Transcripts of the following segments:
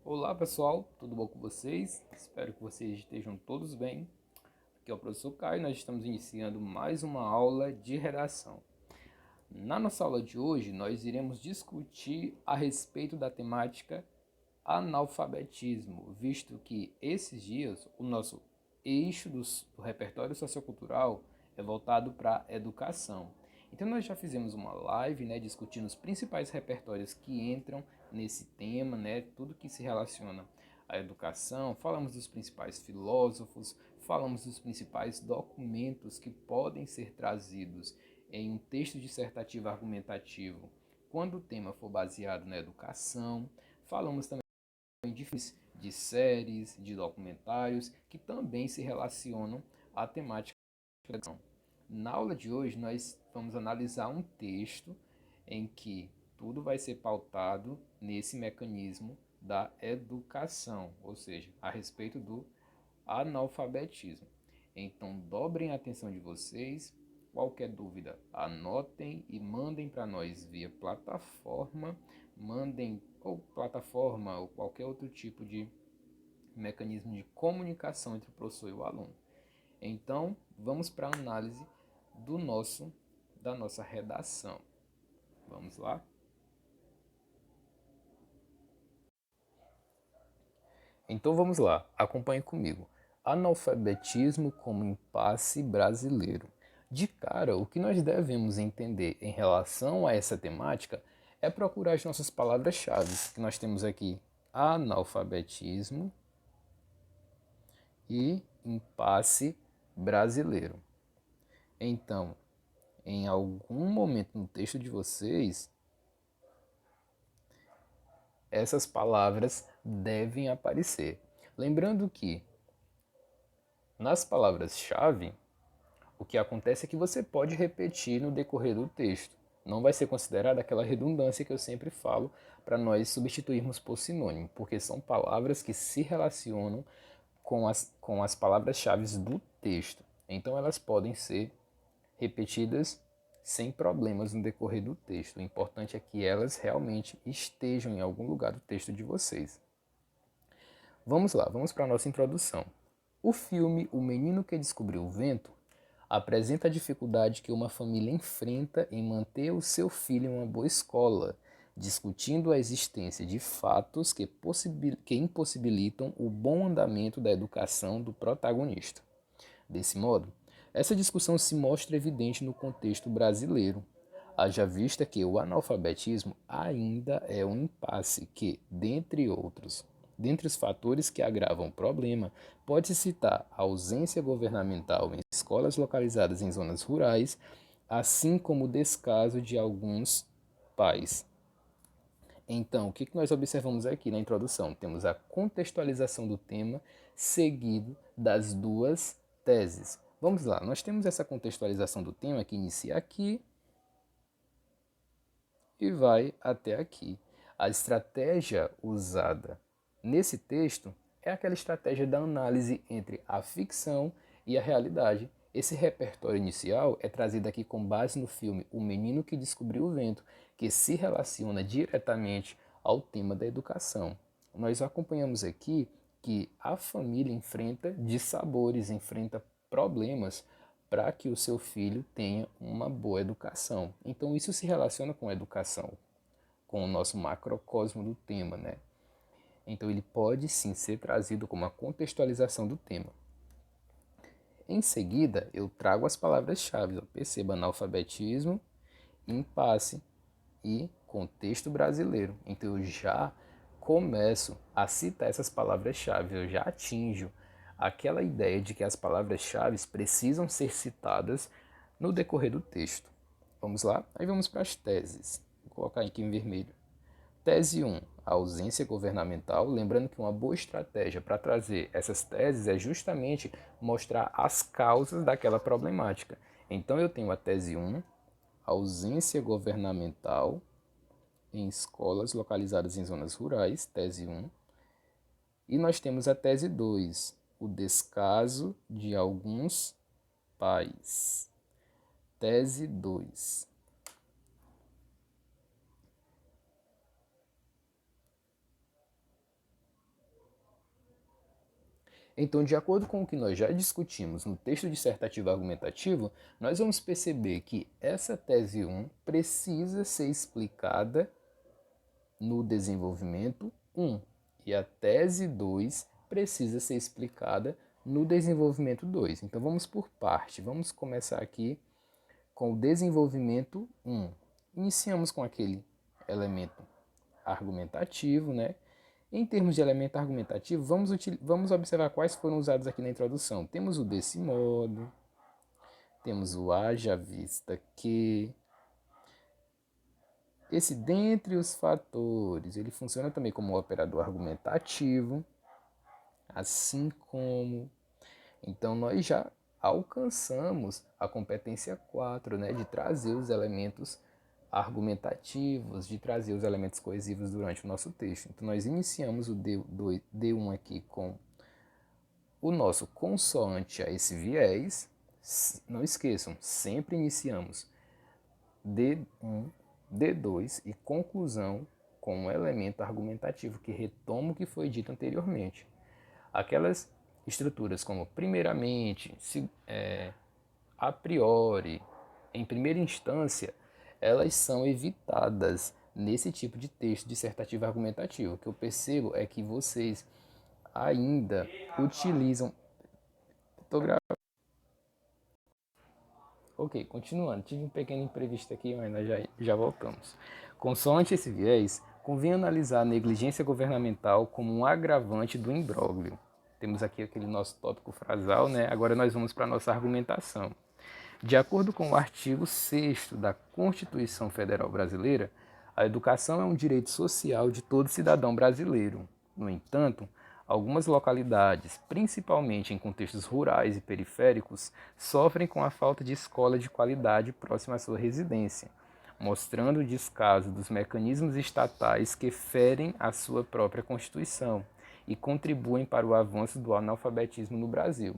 Olá pessoal, tudo bom com vocês? Espero que vocês estejam todos bem. Aqui é o professor Caio e nós estamos iniciando mais uma aula de redação. Na nossa aula de hoje, nós iremos discutir a respeito da temática analfabetismo, visto que esses dias o nosso eixo do repertório sociocultural é voltado para a educação. Então nós já fizemos uma live, discutindo os principais repertórios que entram nesse tema, tudo que se relaciona à educação. Falamos dos principais filósofos, falamos dos principais documentos que podem ser trazidos em um texto dissertativo argumentativo quando o tema for baseado na educação. Falamos também de filmes, de séries, de documentários que também se relacionam à temática da educação. Na aula de hoje, nós vamos analisar um texto em que tudo vai ser pautado nesse mecanismo da educação, ou seja, a respeito do analfabetismo. Então, dobrem a atenção de vocês. Qualquer dúvida, anotem e mandem para nós via plataforma, mandem ou plataforma ou qualquer outro tipo de mecanismo de comunicação entre o professor e o aluno. Então, vamos para a análise da nossa redação. Vamos lá? Então vamos lá, acompanhe comigo. Analfabetismo como impasse brasileiro. De cara, o que nós devemos entender em relação a essa temática é procurar as nossas palavras-chave, que nós temos aqui analfabetismo e impasse brasileiro. Então, em algum momento no texto de vocês, essas palavras devem aparecer. Lembrando que nas palavras-chave, o que acontece é que você pode repetir no decorrer do texto. Não vai ser considerada aquela redundância que eu sempre falo para nós substituirmos por sinônimo, porque são palavras que se relacionam com as palavras-chave do texto. Então elas podem ser repetidas sem problemas no decorrer do texto. O importante é que elas realmente estejam em algum lugar do texto de vocês. Vamos lá, vamos para a nossa introdução. O filme O Menino que Descobriu o Vento apresenta a dificuldade que uma família enfrenta em manter o seu filho em uma boa escola, discutindo a existência de fatos que impossibilitam o bom andamento da educação do protagonista. Desse modo, essa discussão se mostra evidente no contexto brasileiro, haja vista que o analfabetismo ainda é um impasse que, dentre os fatores que agravam o problema, pode-se citar a ausência governamental em escolas localizadas em zonas rurais, assim como o descaso de alguns pais. Então, o que nós observamos aqui na introdução? Temos a contextualização do tema, seguido das duas teses. Vamos lá, nós temos essa contextualização do tema que inicia aqui e vai até aqui. A estratégia usada nesse texto é aquela estratégia da análise entre a ficção e a realidade. Esse repertório inicial é trazido aqui com base no filme O Menino que Descobriu o Vento, que se relaciona diretamente ao tema da educação. Nós acompanhamos aqui que a família enfrenta dissabores, enfrenta problemas para que o seu filho tenha uma boa educação. Então isso se relaciona com a educação, com o nosso macrocosmo do tema, Então ele pode sim ser trazido como uma contextualização do tema. Em seguida, eu trago as palavras-chave. Perceba analfabetismo, impasse e contexto brasileiro. Então eu já começo a citar essas palavras-chave, eu já atinjo aquela ideia de que as palavras-chave precisam ser citadas no decorrer do texto. Vamos lá? Aí vamos para as teses. Vou colocar aqui em vermelho. Tese 1, a ausência governamental. Lembrando que uma boa estratégia para trazer essas teses é justamente mostrar as causas daquela problemática. Então eu tenho a tese 1, ausência governamental em escolas localizadas em zonas rurais, tese 1. E nós temos a tese 2, o descaso de alguns pais. Tese 2. Então, de acordo com o que nós já discutimos no texto dissertativo argumentativo, nós vamos perceber que essa tese 1 precisa ser explicada no desenvolvimento 1 e a tese 2 precisa ser explicada no desenvolvimento 2. Então, vamos por parte. Vamos começar aqui com o desenvolvimento 1. Iniciamos com aquele elemento argumentativo, né? Em termos de elemento argumentativo, vamos observar quais foram usados aqui na introdução. Temos o desse modo, temos o haja vista que. Esse dentre os fatores, ele funciona também como um operador argumentativo, assim como. Então, nós já alcançamos a competência 4, né, de trazer os elementos argumentativos, de trazer os elementos coesivos durante o nosso texto. Então, nós iniciamos o D1 aqui com o nosso consoante a esse viés. Não esqueçam, sempre iniciamos D1, D2 e conclusão com um elemento argumentativo que retoma o que foi dito anteriormente. Aquelas estruturas como primeiramente, a priori, em primeira instância, elas são evitadas nesse tipo de texto dissertativo argumentativo. O que eu percebo é que vocês ainda utilizam... Estou gravando. Ok, continuando. Tive um pequeno imprevisto aqui, mas nós já voltamos. Consoante esse viés, convém analisar a negligência governamental como um agravante do imbróglio. Temos aqui aquele nosso tópico frasal, né? Agora nós vamos para a nossa argumentação. De acordo com o artigo 6º da Constituição Federal Brasileira, a educação é um direito social de todo cidadão brasileiro. No entanto, algumas localidades, principalmente em contextos rurais e periféricos, sofrem com a falta de escola de qualidade próxima à sua residência, mostrando o descaso dos mecanismos estatais que ferem a sua própria Constituição e contribuem para o avanço do analfabetismo no Brasil.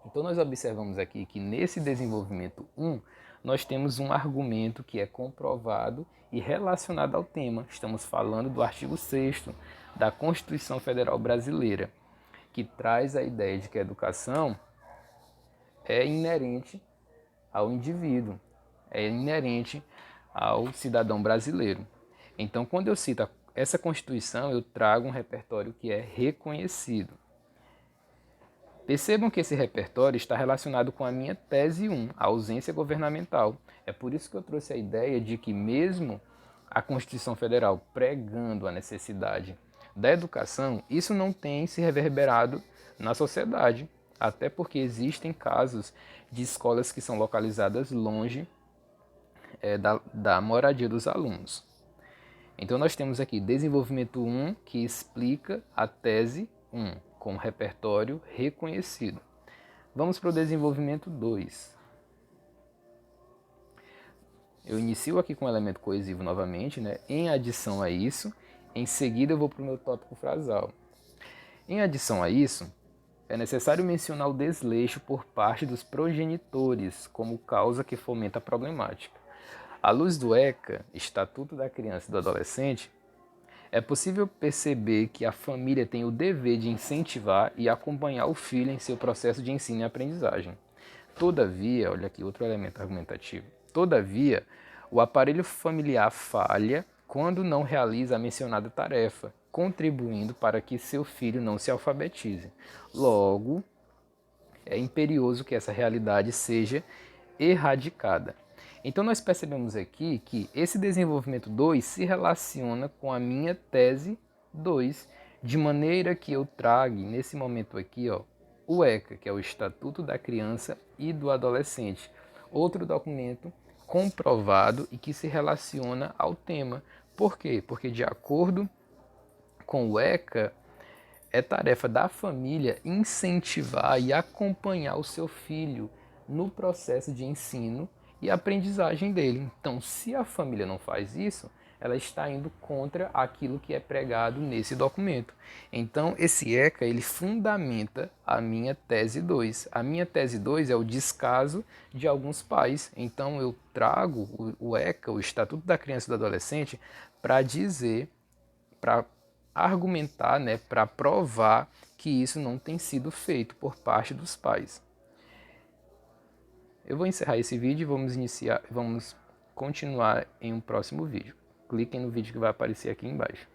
Então, nós observamos aqui que nesse desenvolvimento 1, nós temos um argumento que é comprovado e relacionado ao tema. Estamos falando do artigo 6º da Constituição Federal Brasileira, que traz a ideia de que a educação é inerente ao indivíduo, é inerente ao cidadão brasileiro. Então, quando eu cito essa Constituição, eu trago um repertório que é reconhecido. Percebam que esse repertório está relacionado com a minha tese 1, a ausência governamental. É por isso que eu trouxe a ideia de que mesmo a Constituição Federal pregando a necessidade da educação, isso não tem se reverberado na sociedade, até porque existem casos de escolas que são localizadas longe da moradia dos alunos. Então nós temos aqui desenvolvimento 1, que explica a tese 1, com repertório reconhecido. Vamos para o desenvolvimento 2. Eu inicio aqui com o elemento coesivo novamente, né? Em adição a isso, em seguida eu vou para o meu tópico frasal. Em adição a isso, é necessário mencionar o desleixo por parte dos progenitores como causa que fomenta a problemática. À luz do ECA, Estatuto da Criança e do Adolescente, é possível perceber que a família tem o dever de incentivar e acompanhar o filho em seu processo de ensino e aprendizagem. Todavia, olha aqui outro elemento argumentativo, todavia, o aparelho familiar falha quando não realiza a mencionada tarefa, contribuindo para que seu filho não se alfabetize. Logo, é imperioso que essa realidade seja erradicada. Então nós percebemos aqui que esse desenvolvimento 2 se relaciona com a minha tese 2, de maneira que eu trago nesse momento aqui, o ECA, que é o Estatuto da Criança e do Adolescente, outro documento comprovado e que se relaciona ao tema. Por quê? Porque de acordo com o ECA, é tarefa da família incentivar e acompanhar o seu filho no processo de ensino e aprendizagem dele. Então, se a família não faz isso, ela está indo contra aquilo que é pregado nesse documento. Então, esse ECA, ele fundamenta a minha tese 2. A minha tese 2 é o descaso de alguns pais. Então, eu trago o ECA, o Estatuto da Criança e do Adolescente, para dizer, para argumentar, né, para provar que isso não tem sido feito por parte dos pais. Eu vou encerrar esse vídeo e vamos continuar em um próximo vídeo. Cliquem no vídeo que vai aparecer aqui embaixo.